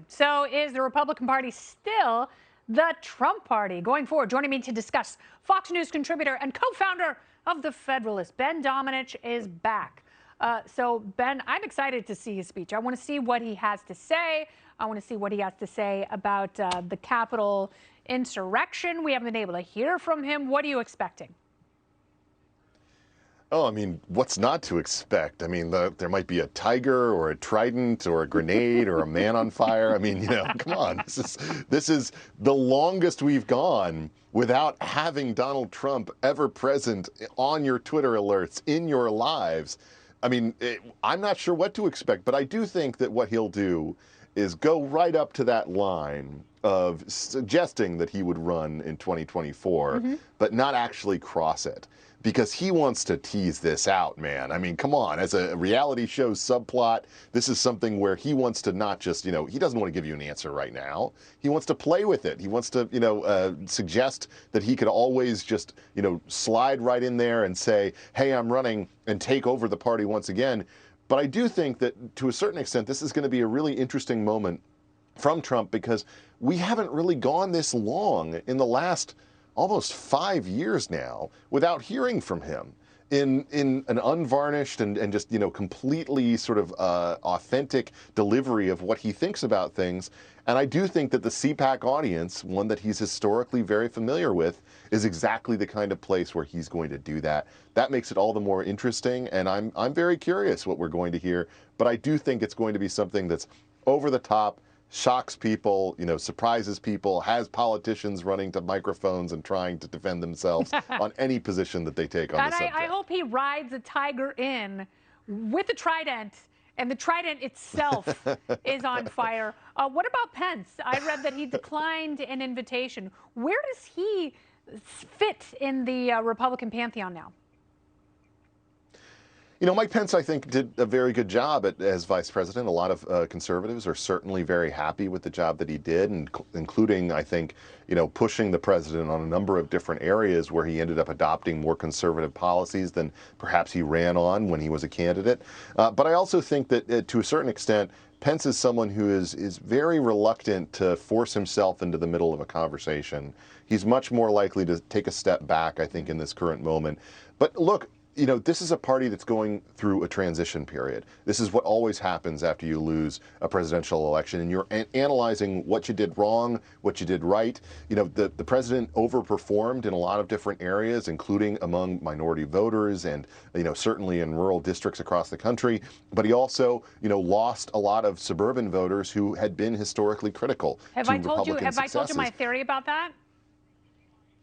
So is the Republican Party still the Trump Party going forward? Joining me to discuss, Fox News contributor and co-founder of The Federalist, Ben Domenech, is back. So, Ben, I'm excited to see his speech. I want to see what he has to say. I want to see what he has to say about the Capitol insurrection. We haven't been able to hear from him. What are you expecting? Oh, I mean, what's not to expect? I mean, there might be a tiger or a trident or a grenade or a man on fire. I mean, come on. This is the longest we've gone without having Donald Trump ever present on your Twitter alerts, in your lives. I mean, I'm not sure what to expect, but I do think that what he'll do is go right up to that line of suggesting that he would run in 2024, but not actually cross it. Because he wants to tease this out, man. I mean, come on. As a reality show subplot, this is something where he wants to not just, he doesn't want to give you an answer right now. He wants to play with it. He wants to, suggest that he could always just, slide right in there and say, hey, I'm running, and take over the party once again. But I do think that, to a certain extent, this is going to be a really interesting moment from Trump, because we haven't really gone this long in the last almost 5 years now without hearing from him in an unvarnished and just, completely sort of authentic delivery of what he thinks about things. And I do think that the CPAC audience, one that he's historically very familiar with, is exactly the kind of place where he's going to do that. That makes it all the more interesting, and I'm very curious what we're going to hear. But I do think it's going to be something that's over the top, shocks people, surprises people, has politicians running to microphones and trying to defend themselves on any position that they take on the subject. I hope he rides a tiger in with a trident, and the trident itself is on fire. What about Pence? I read that he declined an invitation. Where does he fit in the Republican pantheon now? Mike Pence, I think, did a very good job as vice president. A lot of conservatives are certainly very happy with the job that he did, including, I think, pushing the president on a number of different areas where he ended up adopting more conservative policies than perhaps he ran on when he was a candidate. But I also think that, to a certain extent, Pence is someone who is very reluctant to force himself into the middle of a conversation. He's much more likely to take a step back, I think, in this current moment. But look, this is a party that's going through a transition period. This is what always happens after you lose a presidential election, and you're analyzing what you did wrong, what you did right. The president overperformed in a lot of different areas, including among minority voters and, certainly in rural districts across the country. But he also, lost a lot of suburban voters who had been historically critical to Republican successes. Have I told you my theory about that?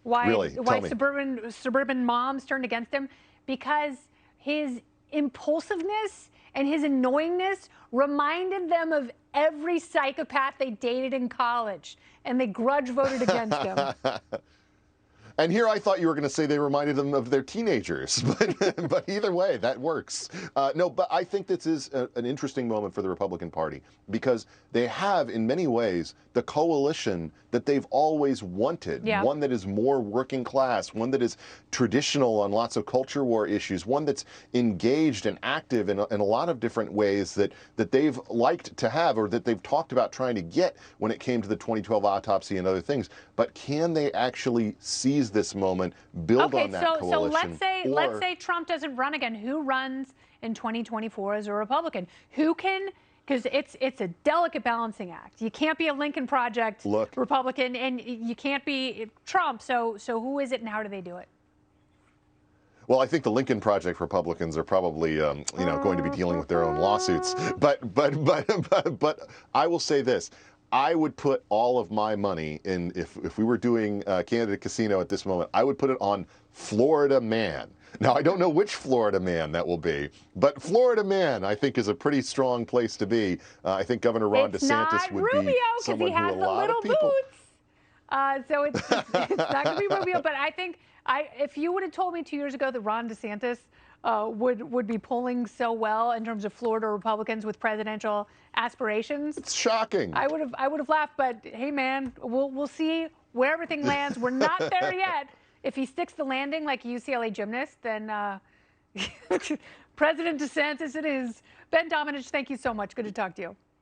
Why suburban moms turned against him? Because his impulsiveness and his annoyingness reminded them of every psychopath they dated in college, and they grudge voted against him. And here I thought you were going to say they reminded them of their teenagers, but either way, that works. No, but I think this is an interesting moment for the Republican Party, because they have, in many ways, the coalition that they've always wanted, one that is more working class, one that is traditional on lots of culture war issues, one that's engaged and active in a lot of different ways that they've liked to have, or that they've talked about trying to get when it came to the 2012 autopsy and other things. But can they actually seize this moment, build on that coalition? So let's say Trump doesn't run again. Who runs in 2024 as a Republican? Who can? Because it's a delicate balancing act. You can't be a Lincoln Project Republican, and you can't be Trump. So who is it, and how do they do it? Well, I think the Lincoln Project Republicans are probably, going to be dealing with their own lawsuits. But I will say this. I would put all of my money in, if we were doing Candidate Casino at this moment, I would put it on Florida Man. Now, I don't know which Florida man that will be, but Florida Man, I think, is a pretty strong place to be. I think Governor Ron DeSantis would be someone who a lot of people... So it's not going to be Rubio, but I think if you would have told me 2 years ago that Ron DeSantis would be polling so well in terms of Florida Republicans with presidential aspirations, it's shocking. I would have laughed. But hey, man, we'll see where everything lands. We're not there yet. If he sticks the landing like a UCLA gymnast, then President DeSantis it is. Ben Domenech, thank you so much. Good to talk to you.